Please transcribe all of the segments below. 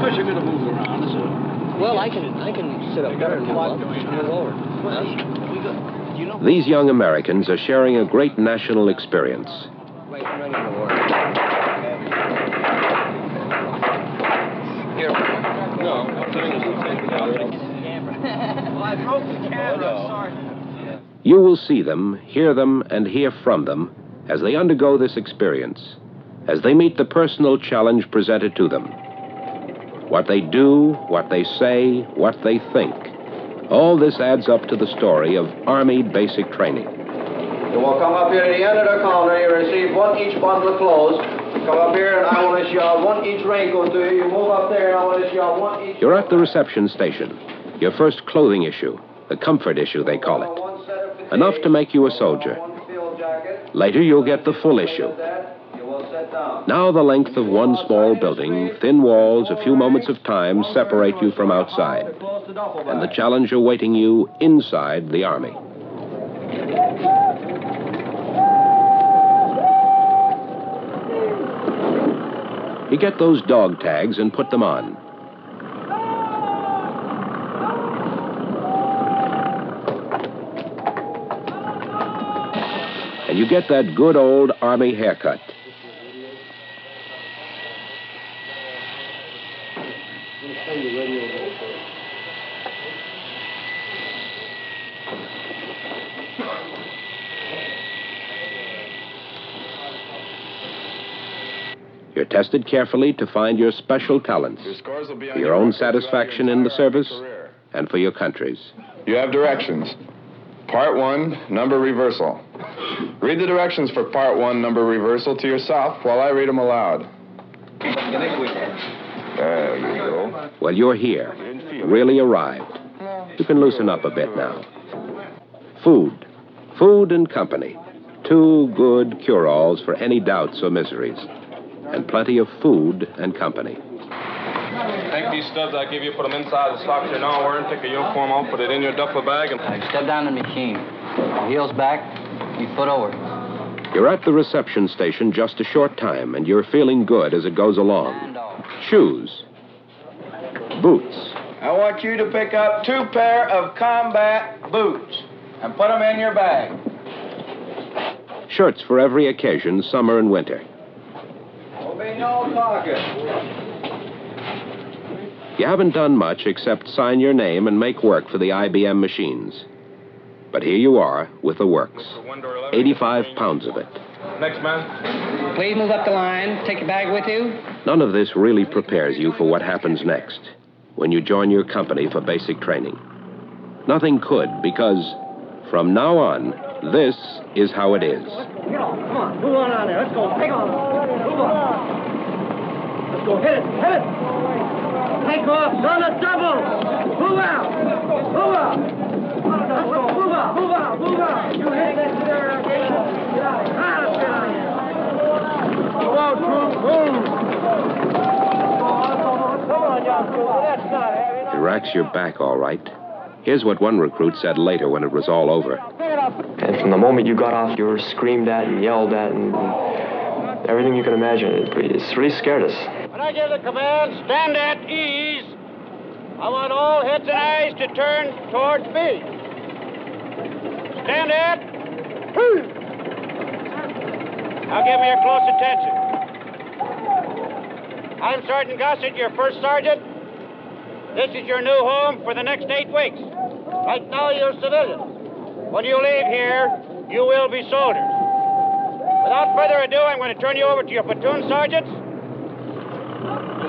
course you're going to move around. Well, I can sit up there and move over. These young Americans are sharing a great national experience. Wait, I'm not going to work. Here. No, well, I broke the camera, sorry. You will see them, hear them, and hear from them as they undergo this experience, as they meet the personal challenge presented to them. What they do, what they say, what they think. All this adds up to the story of Army basic training. You will come up here to the end of the counter. You receive one each bundle of clothes. Come up here and I will issue out one each raincoat to you. You move up there and I will issue out one each... You're at the reception station. Your first clothing issue, the comfort issue they call it. Enough to make you a soldier. Later you'll get the full issue. Now the length of one small building, thin walls, a few moments of time separate you from outside. And the challenge awaiting you inside the Army. You get those dog tags and put them on. And you get that good old Army haircut. You're tested carefully to find your special talents for your own satisfaction in the service and for your country's. You have directions. Part 1, number reversal. Read the directions for Part 1, number reversal to yourself while I read them aloud. There you go. Well, you're here. Really arrived. You can loosen up a bit now. Food. Food and company. Two good cure-alls for any doubts or miseries. And plenty of food and company. Take these stubs I give you, put them inside the socks you're now wearing, take a uniform off, put it in your duffel bag, and... Step down the machine. Heels back, your foot over. You're at the reception station just a short time, and you're feeling good as it goes along. Shoes. Boots. I want you to pick up 2 pair of combat boots and put them in your bag. Shirts for every occasion, summer and winter. There'll be no talking. You haven't done much except sign your name and make work for the IBM machines. But here you are with the works. 85 pounds of it. Next man. Please move up the line. Take your bag with you. None of this really prepares you for what happens next when you join your company for basic training. Nothing could, because from now on, this is how it is. Get on, come on, move on out there. Let's go, take on. Move on. Let's go, hit it, hit it. Take off, on a double. Move out, move out. Move out, move out, move out. You hit that there. Get out. Let's get out of here. Go out, move, move. Come on, young people, that's not heavy. It racks your back, all right. Here's what one recruit said later when it was all over. And from the moment you got off, you were screamed at and yelled at and everything you can imagine. It's really scared us. When I give the command, stand at ease, I want all heads and eyes to turn towards me. Stand at ease. Now give me your close attention. I'm Sergeant Gossett, your first sergeant. This is your new home for the next 8 weeks. Right now, you're civilians. When you leave here, you will be soldiers. Without further ado, I'm going to turn you over to your platoon sergeants.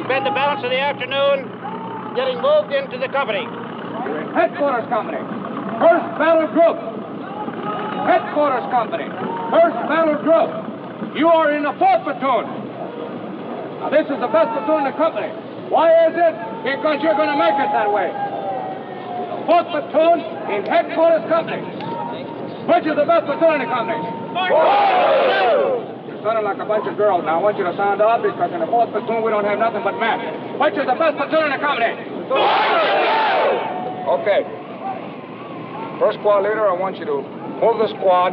Spend the balance of the afternoon getting moved into the company. Headquarters company. First battle group. Headquarters company. First battle group. You are in the 4th platoon. Now, this is the best platoon in the company. Why is it? Because you're going to make it that way. The 4th platoon in headquarters company. Which is the best platoon in the company? You're sounding like a bunch of girls. Now, I want you to sound up because in the 4th platoon, we don't have nothing but men. Which is the best platoon in the company? Okay. First squad leader, I want you to move the squad,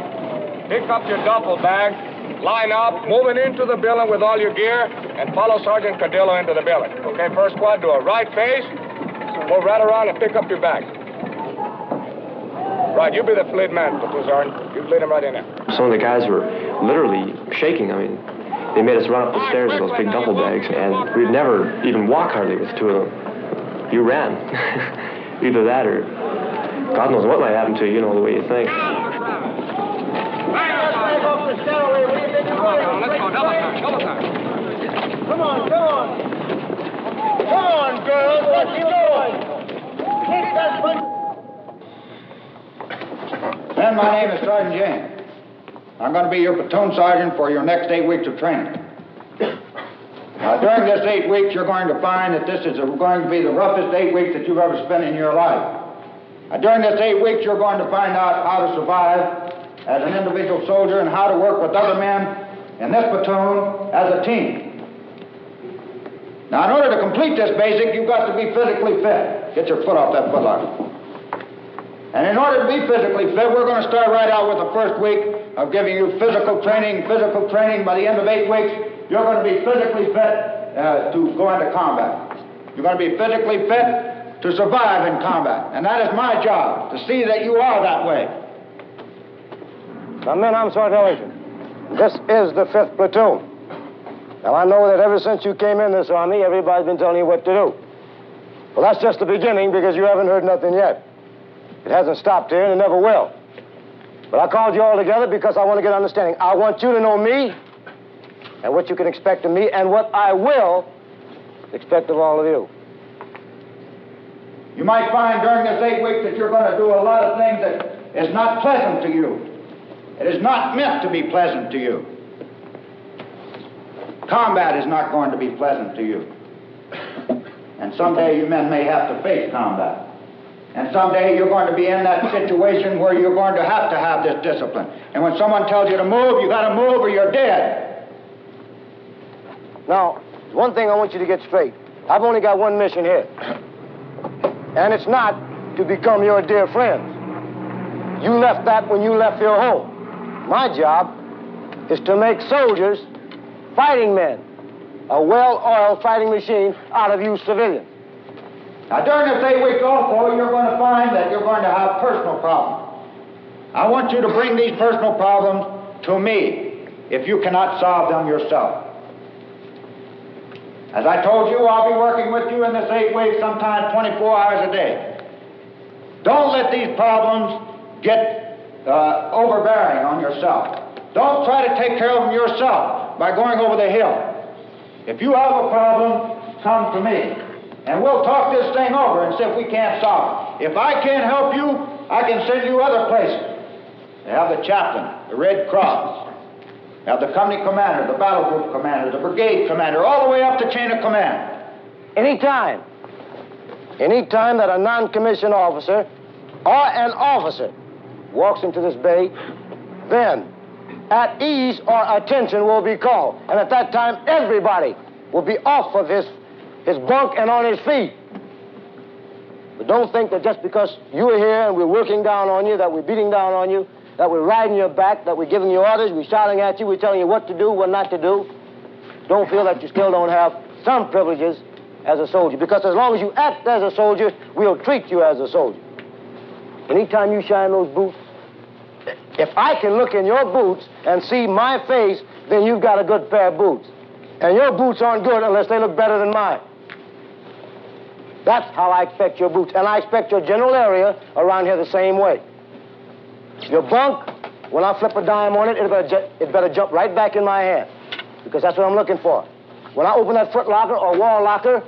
pick up your duffel bag, line up, moving into the building with all your gear, and follow Sergeant Cadillo into the building. Okay, first squad, do a right face, move right around and pick up your bag. Right, you be the lead man, Platoon Sergeant. You lead him right in there. Some of the guys were literally shaking. I mean, they made us run up the stairs with those big duffel bags, and we'd never even walk hardly with two of them. You ran. Either that or God knows what might happen to you, you know, the way you think. Let's go, double time. Come on. Come on, girls, let's go. Men, my name is Sergeant James. I'm going to be your platoon sergeant for your next 8 weeks of training. Now, during this 8 weeks, you're going to find that this is going to be the roughest 8 weeks that you've ever spent in your life. Now, during this 8 weeks, you're going to find out how to survive as an individual soldier and how to work with other men in this platoon as a team. Now, in order to complete this basic, you've got to be physically fit. Get your foot off that footlocker. And in order to be physically fit, we're going to start right out with the first week of giving you physical training. By the end of 8 weeks, you're going to be physically fit to go into combat. You're going to be physically fit to survive in combat. And that is my job, to see that you are that way. Now, men, I'm Sergeant Ellington. This is the 5th Platoon. Now, I know that ever since you came in this Army, everybody's been telling you what to do. Well, that's just the beginning, because you haven't heard nothing yet. It hasn't stopped here, and it never will. But I called you all together because I want to get understanding. I want you to know me, and what you can expect of me, and what I will expect of all of you. You might find during this 8 weeks that you're going to do a lot of things that is not pleasant to you. It is not meant to be pleasant to you. Combat is not going to be pleasant to you. And someday you men may have to face combat. And someday you're going to be in that situation where you're going to have this discipline. And when someone tells you to move, you got to move or you're dead. Now, one thing I want you to get straight. I've only got one mission here. And it's not to become your dear friends. You left that when you left your home. My job is to make soldiers fighting men, a well-oiled fighting machine out of you civilians. Now, during this 8 weeks also, you're going to find that you're going to have personal problems. I want you to bring these personal problems to me if you cannot solve them yourself. As I told you, I'll be working with you in this 8 weeks, sometimes 24 hours a day. Don't let these problems get overbearing on yourself. Don't try to take care of them yourself by going over the hill. If you have a problem, come to me. And we'll talk this thing over and see if we can't solve it. If I can't help you, I can send you other places. They have the chaplain, the Red Cross. They have the company commander, the battle group commander, the brigade commander, all the way up the chain of command. Anytime that a non-commissioned officer or an officer walks into this bay, then at ease or attention will be called. And at that time, everybody will be off of his bunk and on his feet. But don't think that just because you are here and we're working down on you, that we're beating down on you, that we're riding your back, that we're giving you orders, we're shouting at you, we're telling you what to do, what not to do. Don't feel that you still don't have some privileges as a soldier, because as long as you act as a soldier, we'll treat you as a soldier. Anytime you shine those boots, if I can look in your boots and see my face, then you've got a good pair of boots. And your boots aren't good unless they look better than mine. That's how I expect your boots. And I expect your general area around here the same way. Your bunk, when I flip a dime on it, it better jump right back in my hand, because that's what I'm looking for. When I open that foot locker or wall locker,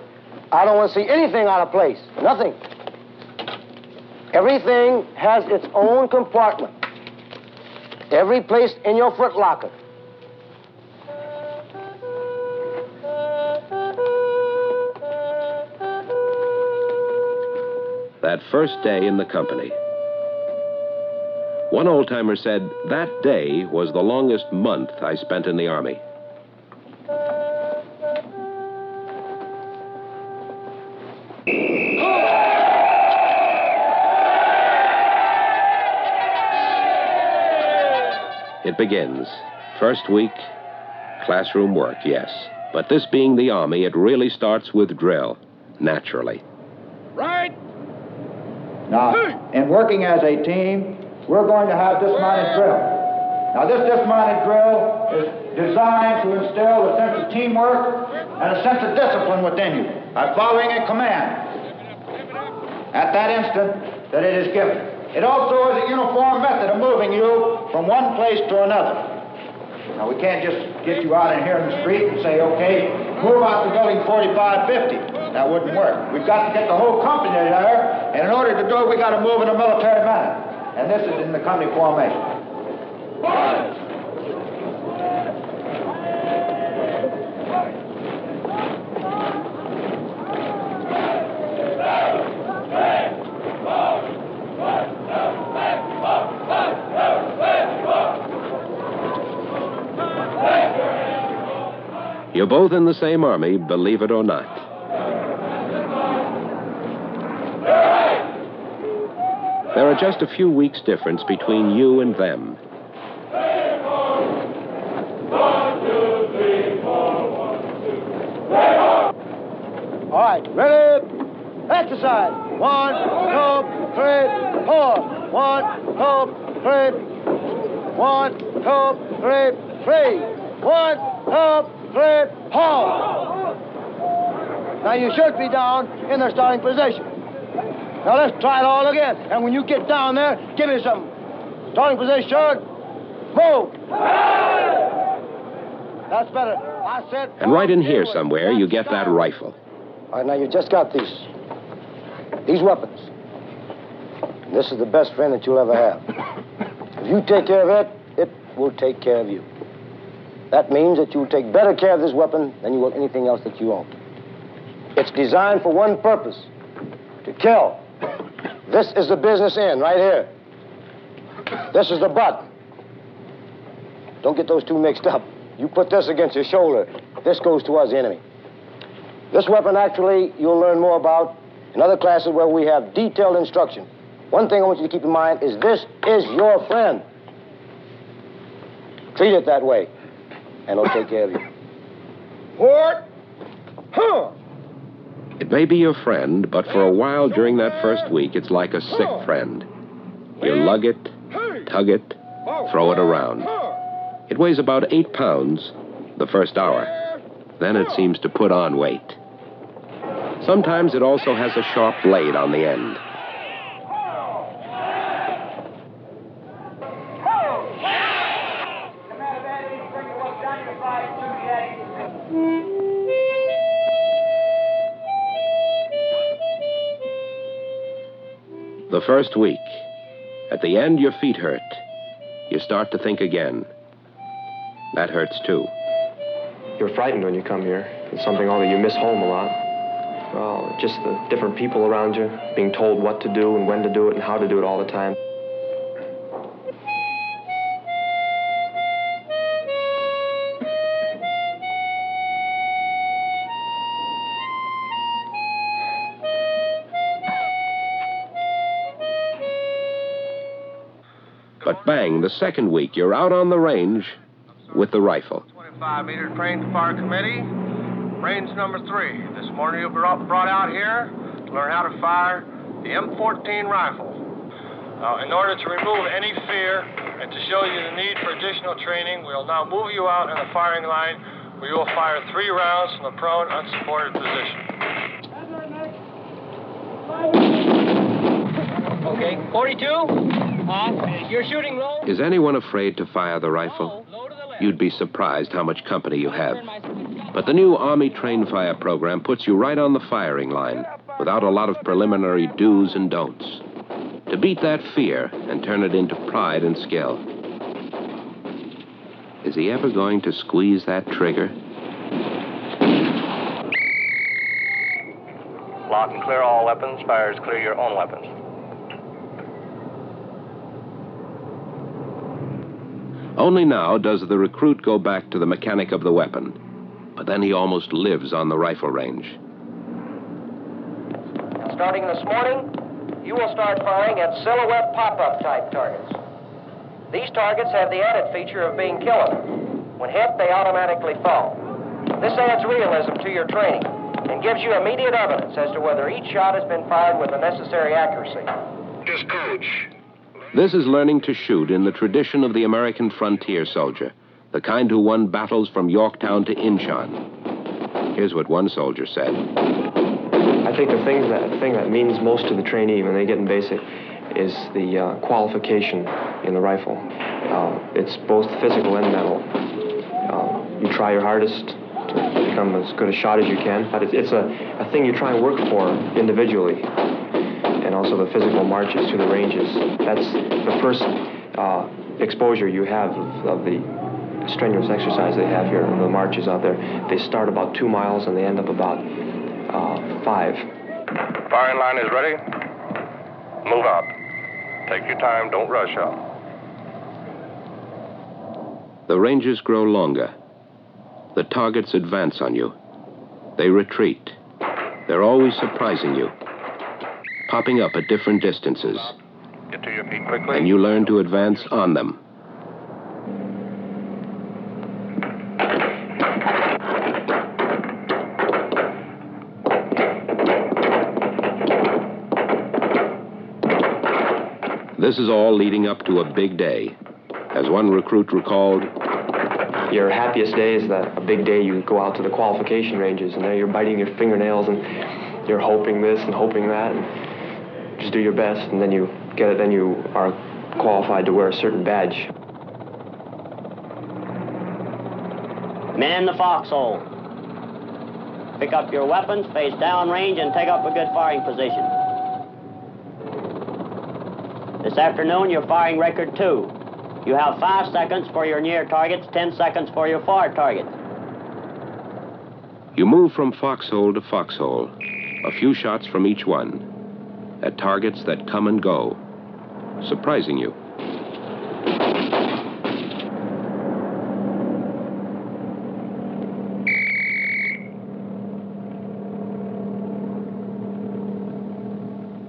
I don't want to see anything out of place. Nothing. Everything has its own compartment. Every place in your foot locker. That first day in the company. One old-timer said, that day was the longest month I spent in the Army. It begins. First week, classroom work, yes. But this being the Army, it really starts with drill, naturally. Right. Now, in working as a team, we're going to have dismounted drill. Now, this dismounted drill is designed to instill a sense of teamwork and a sense of discipline within you by following a command at that instant that it is given. It also is a uniform method of moving you from one place to another. Now, we can't just get you out in here in the street and say, okay, move out to building 4550. That wouldn't work. We've got to get the whole company there, and in order to do it, we got to move in a military manner. And this is in the company formation. You're both in the same Army, believe it or not. There are just a few weeks' difference between you and them. All right, ready? Exercise. 1, 2, 3, 4. 1, 2, 3. 1, 2, 3, 3. 1, 2, 3, 4. Now you should be down in the starting position. Now let's try it all again. And when you get down there, give me some starting position. Move. That's better. I said. And right in here somewhere, you get that rifle. All right, now you just got these weapons. This is the best friend that you'll ever have. If you take care of it, it will take care of you. That means that you'll take better care of this weapon than you will anything else that you own. It's designed for one purpose, to kill. This is the business end right here. This is the butt. Don't get those two mixed up. You put this against your shoulder. This goes towards the enemy. This weapon, actually, you'll learn more about in other classes where we have detailed instruction. One thing I want you to keep in mind is this is your friend. Treat it that way, and it'll take care of you. Port. Huh. It may be your friend, but for a while during that first week, it's like a sick friend. You lug it, tug it, throw it around. It weighs about 8 pounds the first hour. Then it seems to put on weight. Sometimes it also has a sharp blade on the end. The first week. At the end, your feet hurt. You start to think again. That hurts too. You're frightened when you come here. It's something that you miss home a lot. Well, just the different people around you, being told what to do and when to do it and how to do it all the time. But bang, the second week, you're out on the range with the rifle. 25-meter trained fire committee, range number 3. This morning you'll be brought out here to learn how to fire the M14 rifle. In order to remove any fear and to show you the need for additional training, we'll now move you out in the firing line where you will fire 3 rounds from the prone, unsupported position. Okay, 42. You're shooting low. Is anyone afraid to fire the rifle? You'd be surprised how much company you have. But the new Army Train Fire program puts you right on the firing line without a lot of preliminary do's and don'ts. To beat that fear and turn it into pride and skill. Is he ever going to squeeze that trigger? Lock and clear all weapons. Fires clear your own weapons. Only now does the recruit go back to the mechanic of the weapon. But then he almost lives on the rifle range. Starting this morning, you will start firing at silhouette pop-up type targets. These targets have the added feature of being killable. When hit, they automatically fall. This adds realism to your training and gives you immediate evidence as to whether each shot has been fired with the necessary accuracy. Just coach. This is learning to shoot in the tradition of the American frontier soldier, the kind who won battles from Yorktown to Incheon. Here's what one soldier said. I think the thing that means most to the trainee when they get in basic is the qualification in the rifle. It's both physical and mental. You try your hardest to become as good a shot as you can, but it's a thing you try and work for individually. And also the physical marches to the ranges. That's the first exposure you have of the strenuous exercise they have here, the marches out there. They start about 2 miles and they end up about 5. Firing line is ready. Move out. Take your time, don't rush out. The ranges grow longer. The targets advance on you. They retreat. They're always surprising you, popping up at different distances. Get to your feet quickly. And you learn to advance on them. This is all leading up to a big day. As one recruit recalled, your happiest day is a big day you go out to the qualification ranges and there you're biting your fingernails and you're hoping this and hoping that and just do your best and then you get it, then you are qualified to wear a certain badge. Man the foxhole. Pick up your weapons, face downrange, and take up a good firing position. This afternoon, your firing record 2. You have 5 seconds for your near targets, 10 seconds for your far targets. You move from foxhole to foxhole, a few shots from each one, at targets that come and go, surprising you.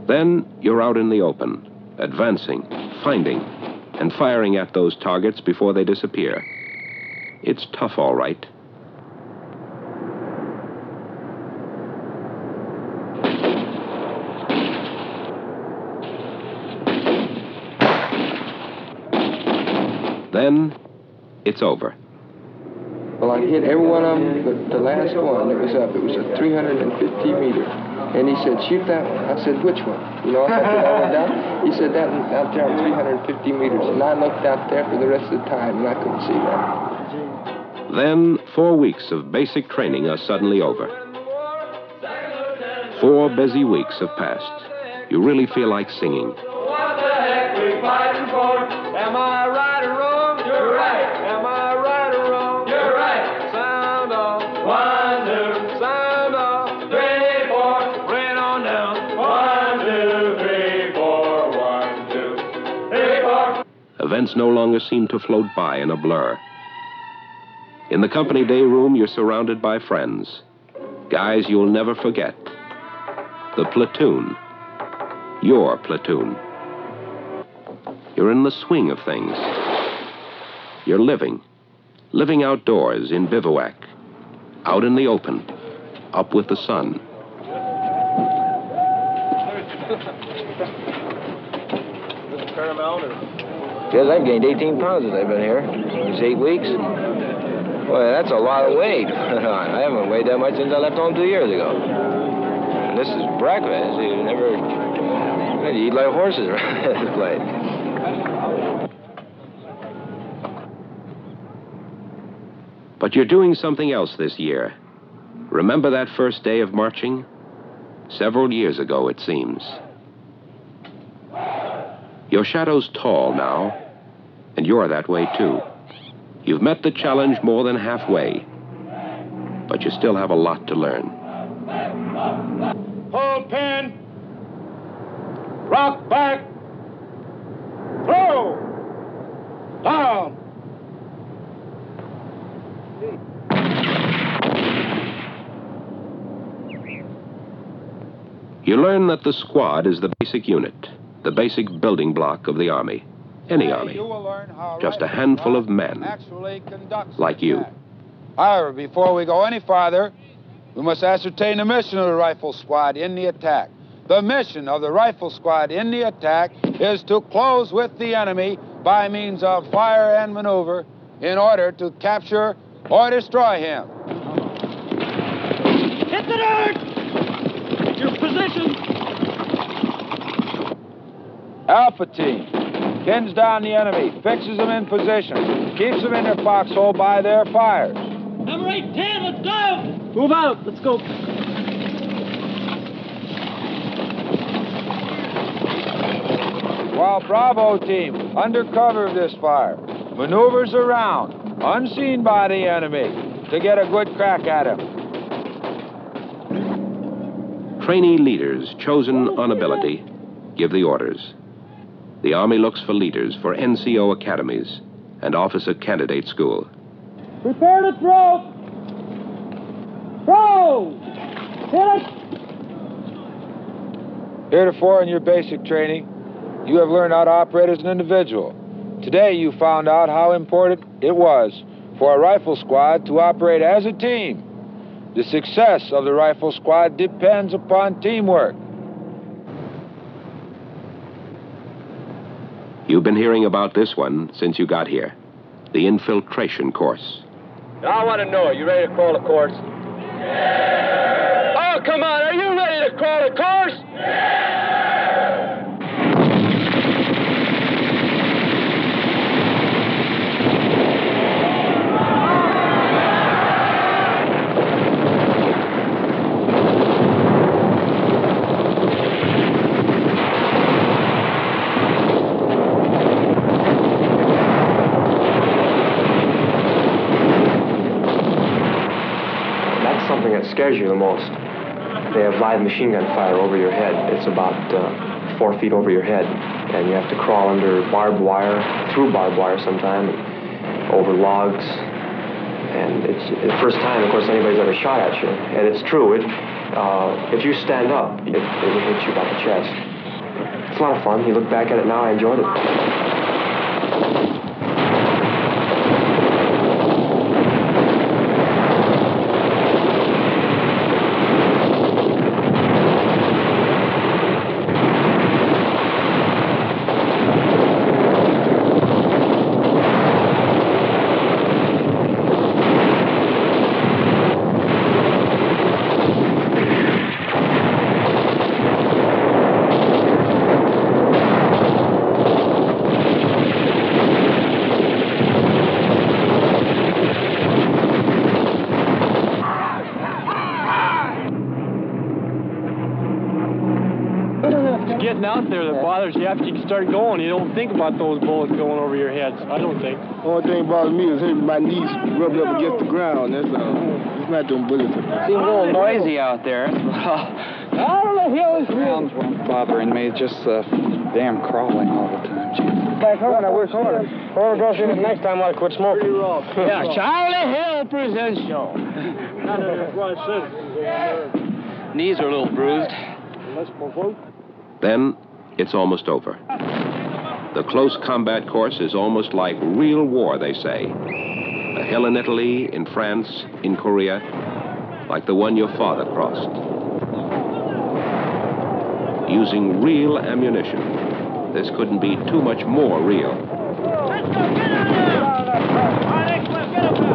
Then you're out in the open, advancing, finding, and firing at those targets before they disappear. It's tough, all right. Then, it's over. Well, I hit every one of them, but the last one that was up, it was a 350 meter. And he said, shoot that one. I said, which one? You know, after that went down, he said, that out there 350 meters. And I looked out there for the rest of the time, and I couldn't see that. Then, 4 weeks of basic training are suddenly over. 4 busy weeks have passed. You really feel like singing. What the heck we fighting for? Am I right or wrong? You're right. Am I right or wrong? You're right. Sound off. 1, 2. Sound off. 3, 4. Bring on down. 1, 2, 3, 4. 1, 2, 3, 4. Events no longer seem to float by in a blur. In the company day room, you're surrounded by friends. Guys you'll never forget. The platoon. Your platoon. You're in the swing of things. You're living outdoors in bivouac, out in the open, up with the sun. Yes, I've gained 18 pounds since I've been here. These 8 weeks. Boy, that's a lot of weight. I haven't weighed that much since I left home 2 years ago. And this is breakfast. You eat like horses around this place. But you're doing something else this year. Remember that first day of marching? Several years ago, it seems. Your shadow's tall now, and you're that way too. You've met the challenge more than halfway, but you still have a lot to learn. Hold pin. Rock back. Throw. Down. You learn that the squad is the basic unit, the basic building block of the Army. Any Army. Just a handful of men, like you. However, before we go any farther, we must ascertain the mission of the rifle squad in the attack. The mission of the rifle squad in the attack is to close with the enemy by means of fire and maneuver in order to capture or destroy him. Hit the dirt! Your position! Alpha team pins down the enemy, fixes them in position, keeps them in their foxhole by their fires. Number 810, let's go! Move out, let's go. While Bravo team, under cover of this fire, maneuvers around, unseen by the enemy, to get a good crack at him. Trainee leaders chosen on ability give the orders. The Army looks for leaders for NCO academies and officer candidate school. Prepare to throw! Throw! Hit it! Heretofore in your basic training, you have learned how to operate as an individual. Today you found out how important it was for a rifle squad to operate as a team. The success of the rifle squad depends upon teamwork. You've been hearing about this one since you got here. The infiltration course. Now I want to know, are you ready to crawl the course? Yeah! Oh, come on, are you ready to crawl the course? Yeah! Scares you the most. They have live machine gun fire over your head. It's about 4 feet over your head, and you have to crawl under barbed wire, through barbed wire sometime, over logs, and it's the first time, of course, anybody's ever shot at you. And it's true. If you stand up, it will hit you about the chest. It's a lot of fun. You look back at it now, I enjoyed it. Out there that bothers you after you start going. You don't think about those bullets going over your heads. I don't think. The only thing bothers me is having my knees rubbed up against the ground. That's all. It's not them bullets. Seems a little noisy out there. Out on the hill. Sounds weren't bothering me. Just damn crawling all the time. Back home, I wish corner. Or go see it next time while I quit smoking. Yeah, Charlie Hill presents show. Knees are a little bruised. Then it's almost over. The close combat course is almost like real war, they say. A hill in Italy, in France, in Korea, like the one your father crossed. Using real ammunition. This couldn't be too much more real. Let's go, get out there! All right, X-Web, get up there!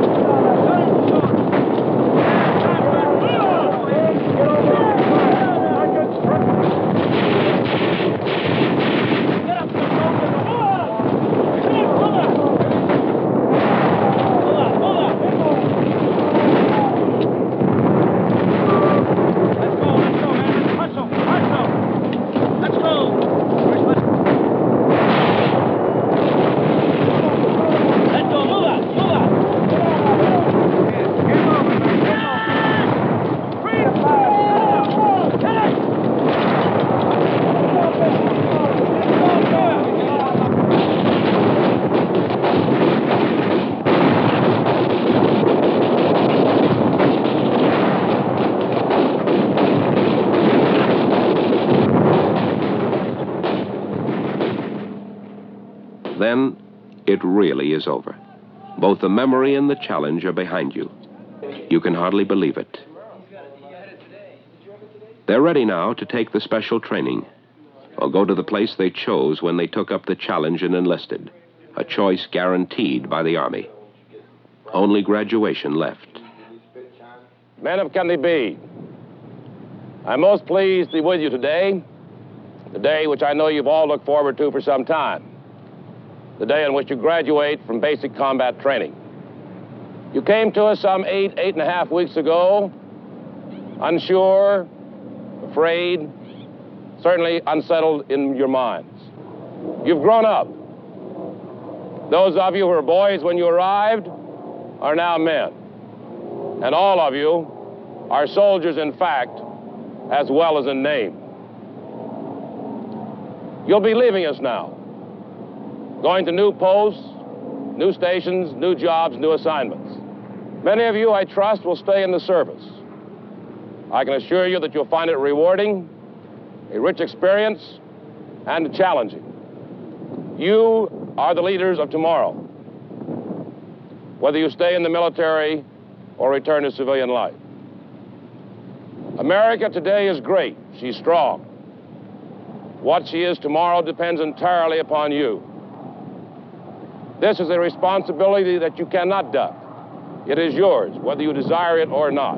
Then it really is over. Both the memory and the challenge are behind you. You can hardly believe it. They're ready now to take the special training or go to the place they chose when they took up the challenge and enlisted, a choice guaranteed by the Army. Only graduation left. Men of Company B, I'm most pleased to be with you today, the day which I know you've all looked forward to for some time, the day on which you graduate from basic combat training. You came to us some 8.5 weeks ago, unsure, afraid, certainly unsettled in your minds. You've grown up. Those of you who were boys when you arrived are now men. And all of you are soldiers in fact, as well as in name. You'll be leaving us now, going to new posts, new stations, new jobs, new assignments. Many of you, I trust, will stay in the service. I can assure you that you'll find it rewarding, a rich experience, and challenging. You are the leaders of tomorrow, whether you stay in the military or return to civilian life. America today is great. She's strong. What she is tomorrow depends entirely upon you. This is a responsibility that you cannot duck. It is yours, whether you desire it or not.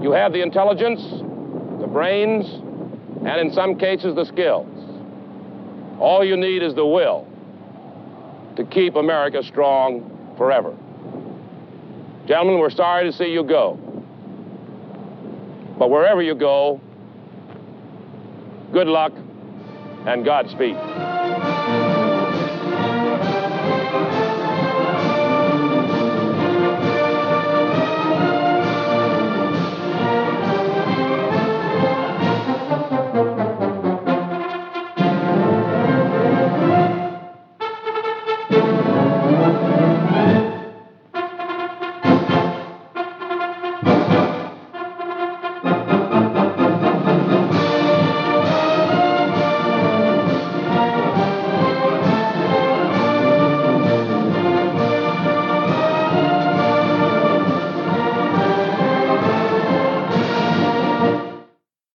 You have the intelligence, the brains, and in some cases, the skills. All you need is the will to keep America strong forever. Gentlemen, we're sorry to see you go. But wherever you go, good luck and Godspeed.